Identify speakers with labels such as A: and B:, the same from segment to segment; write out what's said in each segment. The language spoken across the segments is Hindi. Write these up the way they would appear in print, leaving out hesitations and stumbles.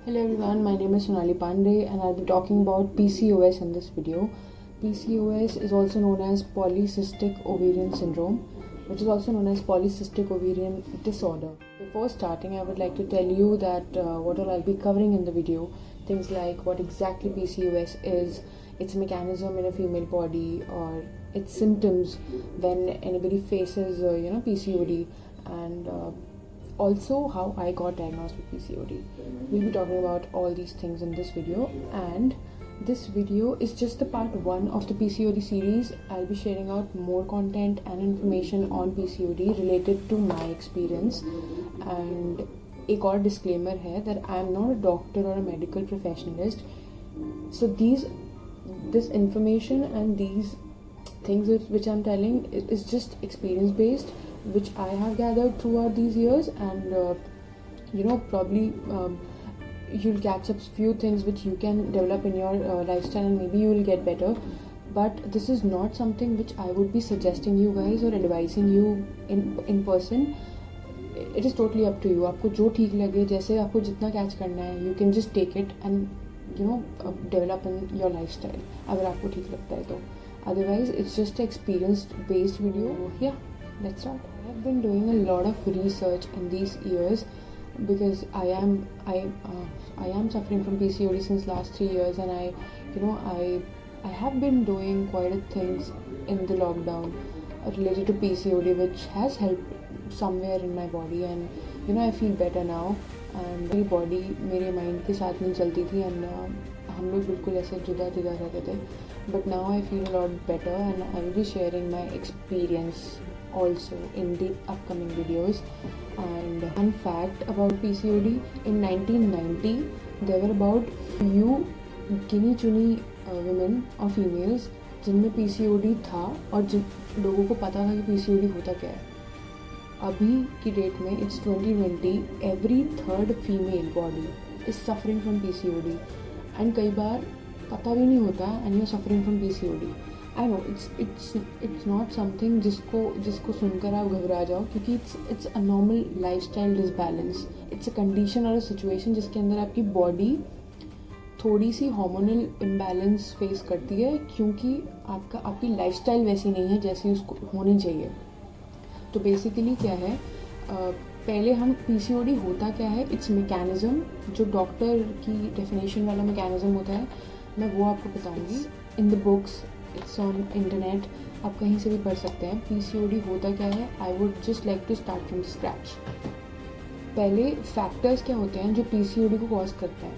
A: Hello everyone, my name is Sonali Pandey and I'll be talking about PCOS in this video. PCOS is also known as polycystic ovarian syndrome, which is also known as polycystic ovarian disorder. Before starting, I would like to tell you that what all I'll be covering in the video, things like what exactly PCOS is, its mechanism in a female body, or its symptoms when anybody faces PCOD, and also how I got diagnosed with PCOD. We'll be talking about all these things in this video, and this video is just the part 1 of the PCOD series. I'll be sharing out more content and information on PCOD related to my experience. And एक और disclaimer है that I am not a doctor or a medical professionalist. So this information and these things which I'm telling is just experience based, which I have gathered throughout these years, and probably you'll catch up few things which you can develop in your lifestyle, and maybe you will get better. But this is not something which I would be suggesting you guys or advising you in person. It is totally up to you. आपको जो ठीक लगे, जैसे आपको जितना कैच करना है, you can just take it and develop in your lifestyle अगर आपको ठीक लगता है तो. Otherwise, it's just an experience-based video. Yeah, let's start. I have been doing a lot of research in these years because I am suffering from PCOD since last 3 years, and I have been doing quite a things in the lockdown related to PCOD, which has helped somewhere in my body, and I feel better now. And मेरी body मेरे mind के साथ नहीं चलती थी, and हम लोग बिल्कुल ऐसे जुदा रहते थे. But now I feel a lot better, and I will be sharing my experience also in the upcoming videos. And fun fact about PCOD, in 1990 there were about few गिनी चुनी women or females जिनमें PCOD था और जिन लोगों को पता था कि PCOD होता क्या है. अभी की डेट में it's 2020, every third female body is suffering from PCOD, and कई बार पता भी नहीं होता and you're suffering from PCOD. I know it's not something जिसको सुनकर आप घबरा जाओ, क्योंकि it's a normal lifestyle disbalance. It's a condition और a situation जिसके अंदर आपकी body थोड़ी सी hormonal imbalance face करती है, क्योंकि आपकी lifestyle वैसी नहीं है जैसी उसको होनी चाहिए. तो बेसिकली क्या है, पहले हम PCOD होता क्या है, इट्स मैकेनिज्म, जो डॉक्टर की डेफिनेशन वाला मैकेनिज्म होता है, मैं वो आपको बताऊंगी. In the books, it's on internet, आप कहीं से भी पढ़ सकते हैं. PCOD होता क्या है, I would just like to start from scratch. पहले फैक्टर्स क्या होते हैं जो PCOD को कॉज करते हैं.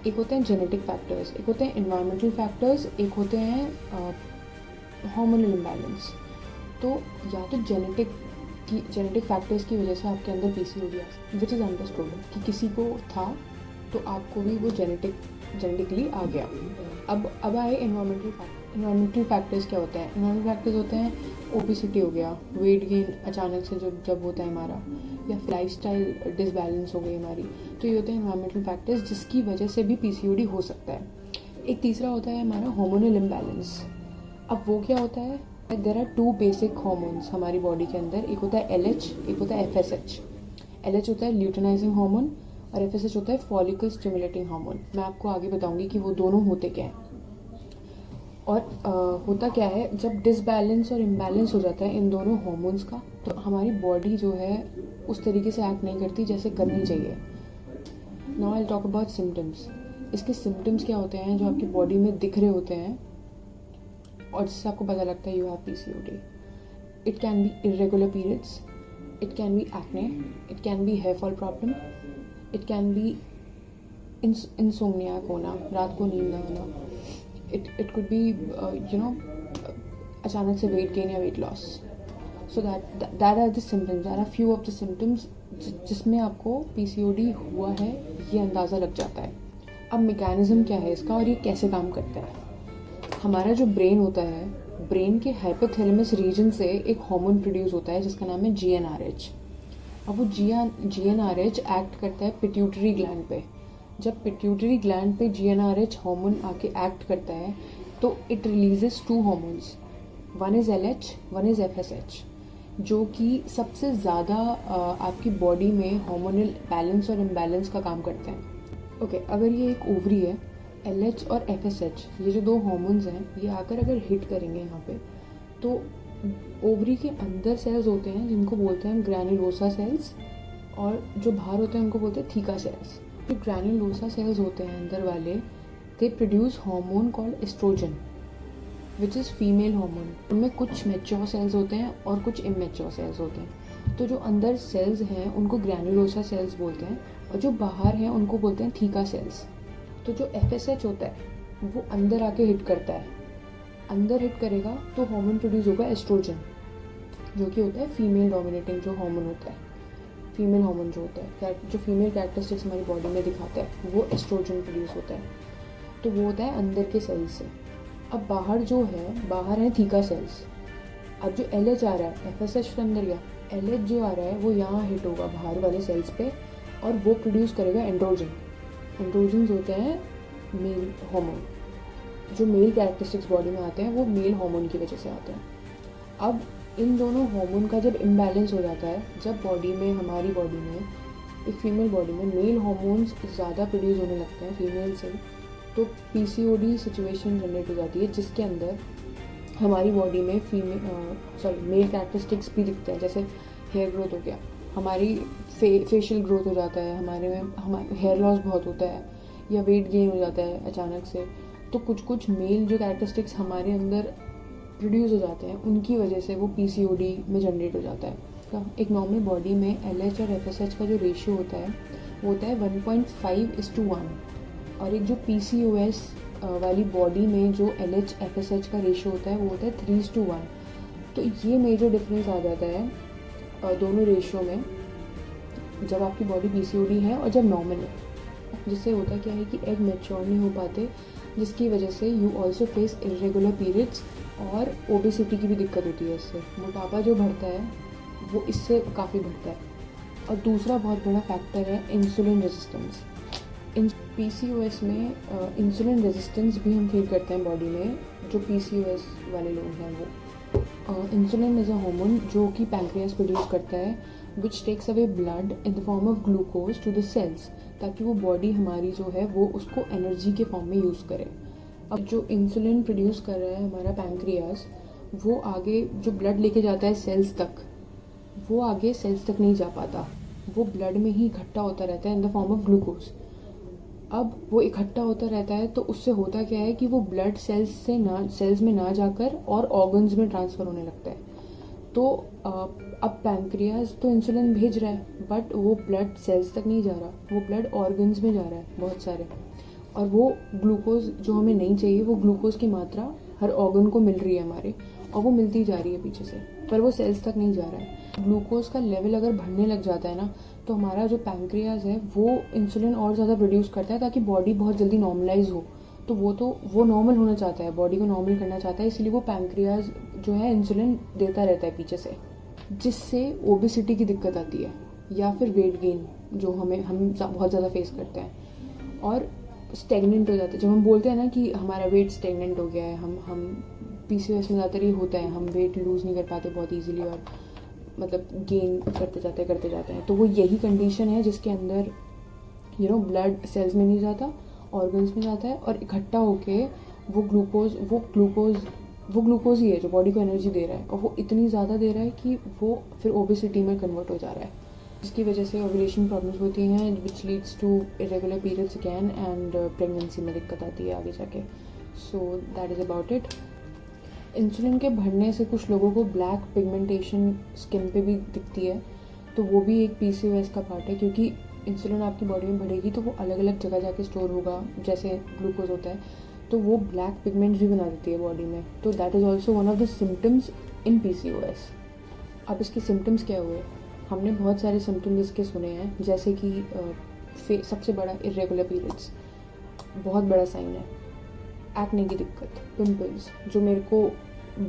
A: एक होते हैं जेनेटिक फैक्टर्स, एक होते हैं एनवायरमेंटल फैक्टर्स, एक होते हैं हार्मोनल इम्बैलेंस. तो या तो जेनेटिक फैक्टर्स की वजह से आपके अंदर PCOD आ सकती है, विच इज़ अंडरस्टूड कि किसी को था तो आपको भी वो जेनेटिकली आ गया. अब आए एनवायरमेंटल फैक्टर्स. क्या होता है एनवायरमेंटल फैक्टर्स? होते हैं ओबेसिटी हो गया, वेट गेन अचानक से जब होता है हमारा, या लाइफस्टाइल डिसबैलेंस हो गई हमारी. तो ये होते हैं एनवायरमेंटल फैक्टर्स जिसकी वजह से भी PCOD हो सकता है. एक तीसरा होता है हमारा हार्मोनल इम्बैलेंस. अब वो क्या होता है, देयर आर 2 बेसिक हार्मोन्स हमारी बॉडी के अंदर. एक होता है LH, एक होता है FSH. LH होता है ल्यूटेनाइजिंग हार्मोन और FSH होता है फॉलिकल स्टिमुलेटिंग हार्मोन. मैं आपको आगे बताऊंगी कि वो दोनों होते क्या हैं. और होता क्या है, जब डिसबैलेंस और इम्बैलेंस हो जाता है इन दोनों हार्मोन्स का, तो हमारी बॉडी जो है उस तरीके से एक्ट नहीं करती जैसे करनी चाहिए. Now I will talk about symptoms. इसके सिम्टम्स क्या होते हैं जो आपकी बॉडी में दिख रहे होते हैं और जिससे आपको पता लगता है you have PCOD. It can be irregular periods, it can be acne, it can be hair fall problem, it can be insomniac होना, रात को नींद ना आना. इट कुड बी अचानक से वेट गेन या weight loss. So that are the symptoms, that are few of the symptoms जिसमें आपको PCOD हुआ है ये अंदाज़ा लग जाता है. अब मैकेनिज्म क्या है इसका और ये कैसे काम करता है. हमारा जो ब्रेन होता है, ब्रेन के हाइपोथैलेमस रीजन से एक हार्मोन प्रोड्यूस होता है जिसका नाम है GnRH. अब वो GnRH एक्ट करता है पिट्यूटरी ग्लैंड पे. जब पिट्यूटरी ग्लैंड पे GnRH हार्मोन आके एक्ट करता है तो it releases 2 hormones, one is LH, one is FSH, जो कि सबसे ज़्यादा आपकी बॉडी में हार्मोनल बैलेंस और इम्बैलेंस का काम करते हैं. ओके, अगर ये एक ओवरी है, LH और FSH ये जो दो हार्मोन्स हैं, ये आकर अगर हिट करेंगे यहाँ पे, तो ओवरी के अंदर सेल्स होते हैं जिनको बोलते हैं ग्रैन्युलोसा सेल्स, और जो बाहर होते हैं उनको बोलते हैं थीका सेल्स। जो ग्रैन्युलोसा सेल्स होते हैं अंदर वाले, they produce hormone called estrogen which is female hormone. उनमें कुछ मैच्योर सेल्स होते हैं और कुछ इमैच्योर सेल्स होते हैं। तो जो अंदर सेल्स हैं उनको ग्रैन्युलोसा सेल्स बोलते हैं, और जो बाहर हैं उनको बोलते हैं थीका सेल्स। तो जो FSH होता है वो अंदर आके हिट करता है, अंदर हिट करेगा तो हार्मोन प्रोड्यूस होगा एस्ट्रोजन, जो कि होता है फीमेल डोमिनेटिंग जो हार्मोन होता है, फीमेल हार्मोन जो होता है, जो फीमेल कैरेक्टरिस्टिक्स हमारी बॉडी में दिखाता है, वो एस्ट्रोजन प्रोड्यूस होता है। तो वो होता है अंदर के सेल्स से। अब बाहर जो है, बाहर है थीका सेल्स। अब जो LH आ रहा है, FSH तो अंदर गया, LH जो आ रहा है वो यहाँ हिट होगा बाहर वाले सेल्स पे, और वो प्रोड्यूस करेगा एंड्रोजन। एंड्रोजन्स होते हैं मेल हार्मोन, जो मेल कैरेक्टरिस्टिक्स बॉडी में आते हैं वो मेल हार्मोन की वजह से आते हैं। अब इन दोनों हार्मोन का जब इम्बैलेंस हो जाता है, जब बॉडी में, हमारी बॉडी में, एक फीमेल बॉडी में मेल हार्मोन्स ज़्यादा प्रोड्यूस होने लगते हैं फीमेल से, तो PCOD सिचुएशन जनरेट हो जाती है, जिसके अंदर हमारी बॉडी में मेल कैरेक्टरिस्टिक्स भी दिखते हैं, जैसे हेयर ग्रोथ हो गया, हमारी फेशियल ग्रोथ हो जाता है, हमारे हेयर लॉस बहुत होता है, या वेट गेन हो जाता है अचानक से। तो कुछ मेल जो कैरेक्टरिस्टिक्स हमारे अंदर प्रोड्यूस हो जाते हैं, उनकी वजह से वो PCOD में जनरेट हो जाता है। तो एक नॉर्मल बॉडी में LH और FSH का जो रेशियो होता है वो होता है 1.5:1, और एक जो PCOS वाली बॉडी में जो LH FSH का रेशियो होता है वो होता है 3:1। तो ये मेजर डिफरेंस आ जाता है दोनों रेशियो में, जब आपकी बॉडी PCOD है और जब नॉर्मल है, जिससे होता क्या है कि एग मैच्योर नहीं हो पाते, जिसकी वजह से you also face irregular periods, और ओबेसिटी की भी दिक्कत होती है। इससे मोटापा जो बढ़ता है वो इससे काफ़ी बढ़ता है। और दूसरा बहुत बड़ा फैक्टर है इंसुलिन रेजिस्टेंस। इन PCOS में इंसुलिन रेजिस्टेंस भी हम फील करते हैं बॉडी में, जो PCOS वाले लोग हैं वो। इंसुलिन इज़ अ हार्मोन जो कि पैंक्रियास प्रोड्यूस करता है, which takes away blood in the form of glucose to the cells, ताकि वो बॉडी हमारी जो है वो उसको एनर्जी के फॉर्म में यूज़ करे। अब जो इंसुलिन प्रोड्यूस कर रहा है हमारा पैंक्रियास, वो आगे जो ब्लड लेके जाता है सेल्स तक, वो आगे सेल्स तक नहीं जा पाता, वो ब्लड में ही इकट्ठा होता रहता है इन द फॉर्म ऑफ ग्लूकोज। अब वो इकट्ठा होता रहता है तो उससे होता क्या है कि वो ब्लड सेल्स में ना जाकर और ऑर्गन्स में ट्रांसफ़र होने लगता है। तो अब पैंक्रियास तो इंसुलिन भेज रहा है, बट वो ब्लड सेल्स तक नहीं जा रहा, वो ब्लड ऑर्गन्स में जा रहा है बहुत सारे, और वो ग्लूकोज जो हमें नहीं चाहिए, वो ग्लूकोज की मात्रा हर ऑर्गन को मिल रही है हमारे, और वो मिलती जा रही है पीछे से, पर वो सेल्स तक नहीं जा रहा है। ग्लूकोज का लेवल अगर बढ़ने लग जाता है ना, तो हमारा जो पैंक्रियास है वो इंसुलिन और ज़्यादा प्रोड्यूस करता है, ताकि बॉडी बहुत जल्दी नॉर्मलाइज हो। तो वो नॉर्मल होना चाहता है, बॉडी को नॉर्मल करना चाहता है, इसलिए वो पैंक्रियास जो है इंसुलिन देता रहता है पीछे से, जिससे ओबेसिटी की दिक्कत आती है, या फिर वेट गेन जो हम बहुत ज़्यादा फेस करते हैं, और स्टेगनेंट हो जाता है। जब हम बोलते हैं ना कि हमारा वेट स्टेगनेंट हो गया है, हम PCOS में ज़्यादातर ये होता है, हम वेट लूज़ नहीं कर पाते बहुत ईजिली, और मतलब गेन करते जाते हैं। तो वो यही कंडीशन है जिसके अंदर ब्लड सेल्स में नहीं जाता, ऑर्गन्स में जाता है, और इकट्ठा होके वो ग्लूकोज ही है जो बॉडी को एनर्जी दे रहा है, और वो इतनी ज़्यादा दे रहा है कि वो फिर ओबेसिटी में कन्वर्ट हो जा रहा है, जिसकी वजह से ओव्यूलेशन प्रॉब्लम्स होती हैं, which leads to irregular periods again, and pregnancy में दिक्कत आती है आगे जाके। So that is about it. Insulin के बढ़ने से कुछ लोगों को ब्लैक पिगमेंटेशन स्किन पे भी दिखती है, तो वो भी एक PCOS का पार्ट है, क्योंकि इंसुलिन आपकी बॉडी में बढ़ेगी तो वो अलग अलग जगह जाके स्टोर होगा, जैसे ग्लूकोज होता है, तो वो ब्लैक पिगमेंट्स भी बना देती है बॉडी में। तो that is also one of the symptoms in PCOS। अब इसके सिम्टम्स क्या हुए? हमने बहुत सारे सिम्टम्स इसके सुने हैं, जैसे कि सबसे बड़ा इरेगुलर पीरियड्स बहुत बड़ा साइन है, एक्ने की दिक्कत, पिंपल्स जो मेरे को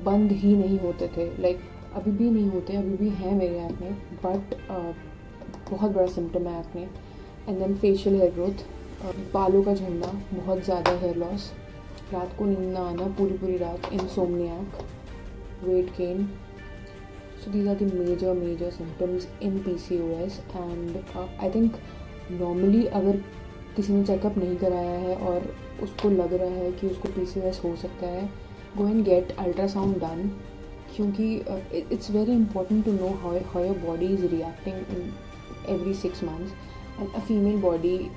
A: बंद ही नहीं होते थे, लाइक अभी भी नहीं होते, अभी भी हैं मेरे एक्ने, बट बहुत बड़ा सिम्टम है acne. And then facial hair growth, बालों का झड़ना, बहुत ज़्यादा हेयर लॉस, रात को नींद ना आना पूरी रात, insomniac, weight gain. So these are the major symptoms in PCOS, and I think normally अगर किसी ने चेकअप नहीं कराया है और उसको लग रहा है कि उसको PCOS हो सकता है, go and get ultrasound done, क्योंकि it's very important to know how your body is reacting in every 6 months. And a female body,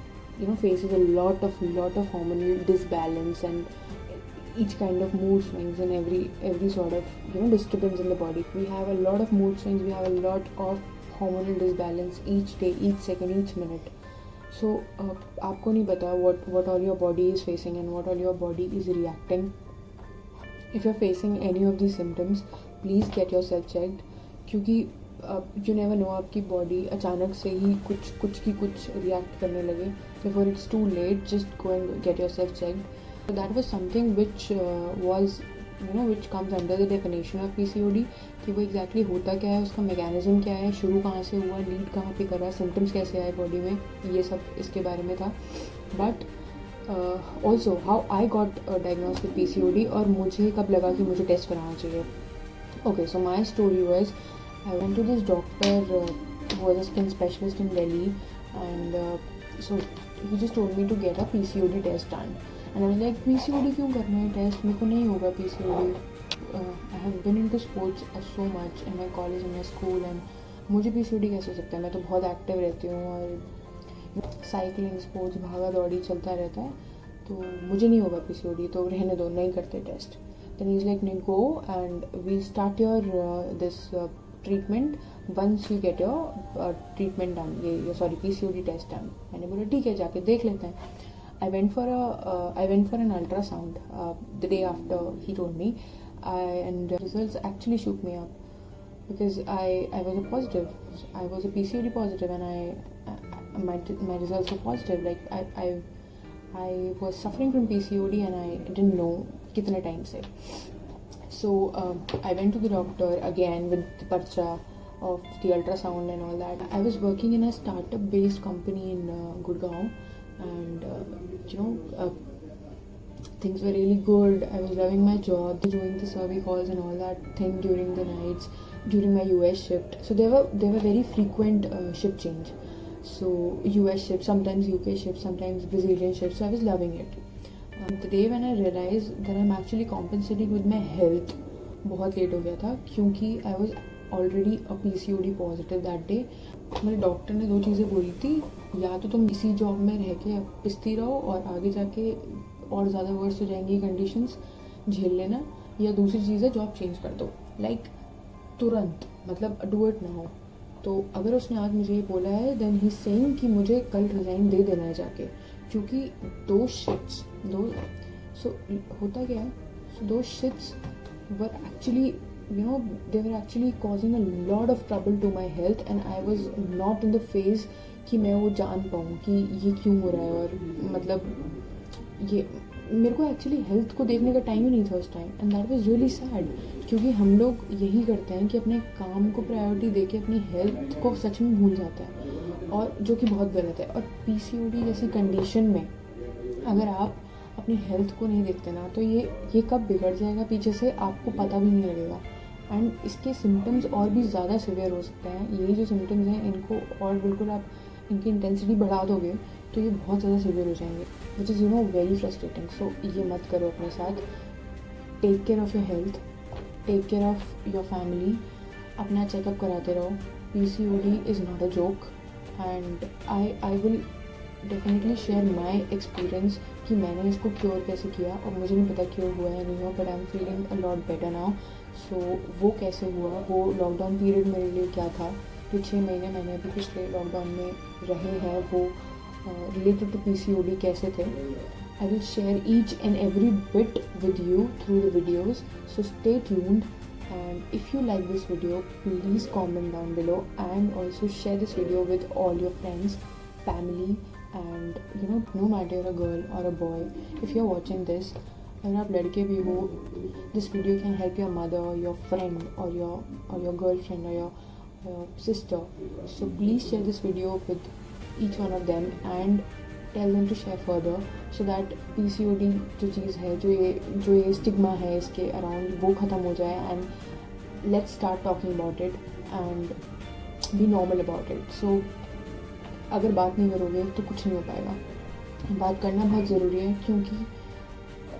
A: faces a lot of hormonal disbalance and each kind of mood swings and every sort of disturbance in the body. We have a lot of mood swings, we have a lot of hormonal disbalance each day, each second, each minute. So आपको नहीं पता what all your body is facing and what all your body is reacting. If you're facing any of these symptoms, please get yourself checked, क्योंकि you never know, आपकी बॉडी अचानक से ही कुछ रिएक्ट करने लगे. Before it's too late, just go and get yourself checked. So that was something which which comes under the definition of PCOD, कि वो exactly होता क्या है, उसका मैकेनिज्म क्या है, शुरू कहाँ से हुआ, लीड कहाँ पे कर रहा है, सिम्टम्स कैसे आए बॉडी में, ये सब इसके बारे में था. But also how I got diagnose with PCOD और मुझे कब लगा कि मुझे टेस्ट कराना चाहिए. Okay, so my story was, I went to this doctor who was a skin specialist in Delhi, and so he just told me to get a PCOD test done. And I was like, PCOD क्यों करना है टेस्ट, मेरे को नहीं होगा PCOD. I have been into sports so much in my college and my school, and मुझे PCOD कैसे हो सकता है, मैं तो बहुत एक्टिव रहती हूँ और साइकिलिंग, स्पोर्ट्स, भागा दौड़ी चलता रहता है, तो मुझे नहीं होगा PCOD, तो रहने दो, नहीं करते test. Then he's like, "No, go and we'll start your this treatment once you get your treatment done. ये sorry PCOD test done." मैंने बोला ठीक है, जाके देख लेते हैं. I went for an ultrasound the day after he told me, and the results actually shook me up, because I was a positive. I was a PCOD positive, and my results were positive. Like I was suffering from PCOD and I didn't know कितने टाइम से. So I went to the doctor again with the parcha of the ultrasound and all that. I was working in a startup based company in Gurgaon, and things were really good. I was loving my job, doing the survey calls and all that thing during the nights, during my US shift. So there were very frequent shift change. So US shift, sometimes UK shift, sometimes Brazilian shift. So I was loving it. The day when I realized that I'm actually compensating with my health, बहुत लेट हो गया था, क्योंकि I was already a PCOD positive that day. मेरे डॉक्टर ने 2 चीज़ें बोली थी, या तो तुम इसी जॉब में रह के पिसती रहो और आगे जाके और ज़्यादा वर्स हो जाएंगी कंडीशंस, झेल लेना, या दूसरी चीज़ है जॉब चेंज कर दो, लाइक तुरंत, मतलब डू इट नाउ. तो अगर उसने आज मुझे ये बोला है, देन ही सेइंग कि मुझे कल रिज़ाइन दे देना है जाके, क्योंकि दो शिट्स होता क्या है, दो sheets were actually they were actually causing a lot of trouble to my health, and I was not in the phase कि मैं वो जान पाऊँ कि ये क्यों हो रहा है. और मतलब ये मेरे को एक्चुअली हेल्थ को देखने का टाइम ही नहीं था उस time, and that was really sad, क्योंकि हम लोग यही करते हैं कि अपने काम को प्रायोरिटी देके अपनी हेल्थ को सच में भूल जाते हैं, और जो कि बहुत गलत है. और PCOD जैसी कंडीशन में अगर आप अपनी हेल्थ को नहीं देखते ना, तो ये कब बिगड़ जाएगा पीछे से आपको पता भी नहीं लगेगा. एंड इसके सिम्टम्स और भी ज़्यादा सिवियर हो सकते हैं. यही जो सिम्टम्स हैं, इनको और बिल्कुल आप इनकी इंटेंसिटी बढ़ा दोगे तो ये बहुत ज़्यादा सिवियर हो जाएंगे, which is very frustrating. So ये मत करो अपने साथ. Take care of your health, take care of your family, अपना चेकअप कराते रहो. PCOD is not a joke, and I will definitely share my experience कि मैंने इसको क्योर कैसे किया, और मुझे नहीं पता क्योर हुआ है नहीं हुआ, but I am feeling a lot better now. So वो कैसे हुआ, वो लॉकडाउन पीरियड मेरे लिए क्या था, जो 6 महीने मैंने अभी पिछले लॉकडाउन में रहे हैं, वो रिलेटेड टू PCOD कैसे थे. I will share each and every bit with you through the videos. So stay tuned, and if you like this video, please comment down below, and also share this video with all your friends, family, and no matter you're a girl or a boy, if you're watching this, अगर आप लड़के भी हो, this video can help your mother, your friend, or your girlfriend, or your sister. So please share this video with each one of them and tell them to share further, so that PCOD जो चीज़ है, जो ये स्टिग्मा है इसके अराउंड, वो ख़त्म हो जाए, and let's start talking about it and be normal about it. So अगर बात नहीं करोगे तो कुछ नहीं हो पाएगा. बात करना बहुत ज़रूरी है, क्योंकि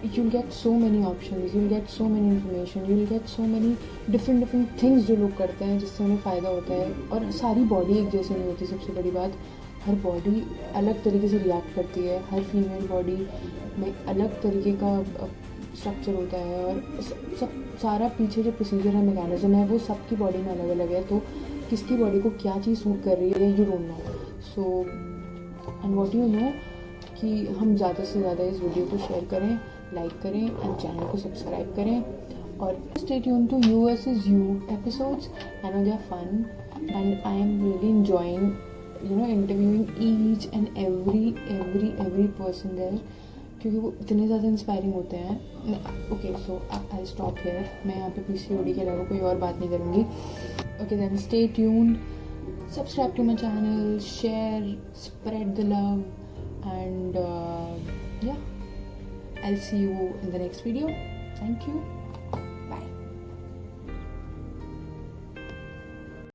A: you'll get so many options, you'll get so many information, you'll get so many different things जो लोग करते हैं जिससे उन्हें फ़ायदा होता है। और सारी बॉडी एक जैसे नहीं होती, सबसे बड़ी बात, हर बॉडी अलग तरीके से रिएक्ट करती है। हर फीमेल बॉडी में अलग तरीके का स्ट्रक्चर होता है, और सब सारा पीछे जो प्रोसीजर है, मैकेनिज्म है, वो सबकी बॉडी में अलग अलग है। तो किसकी बॉडी को क्या चीज़ सूट कर रही है, you don't know. So and what you know कि हम ज़्यादा से ज़्यादा इस वीडियो को शेयर करें, लाइक करें एंड चैनल को सब्सक्राइब करें। और stay tuned to you versus you episodes. I know they are fun and I am really enjoying interviewing each and every person there, क्योंकि वो इतने ज़्यादा इंस्पायरिंग होते हैं। Okay, so I stop here. मैं यहाँ पे पीसीओडी के अलावा कोई और बात नहीं करूँगी। Okay then, stay tuned, subscribe to my channel, share, spread the love, and yeah, I'll see you in the next video. Thank you.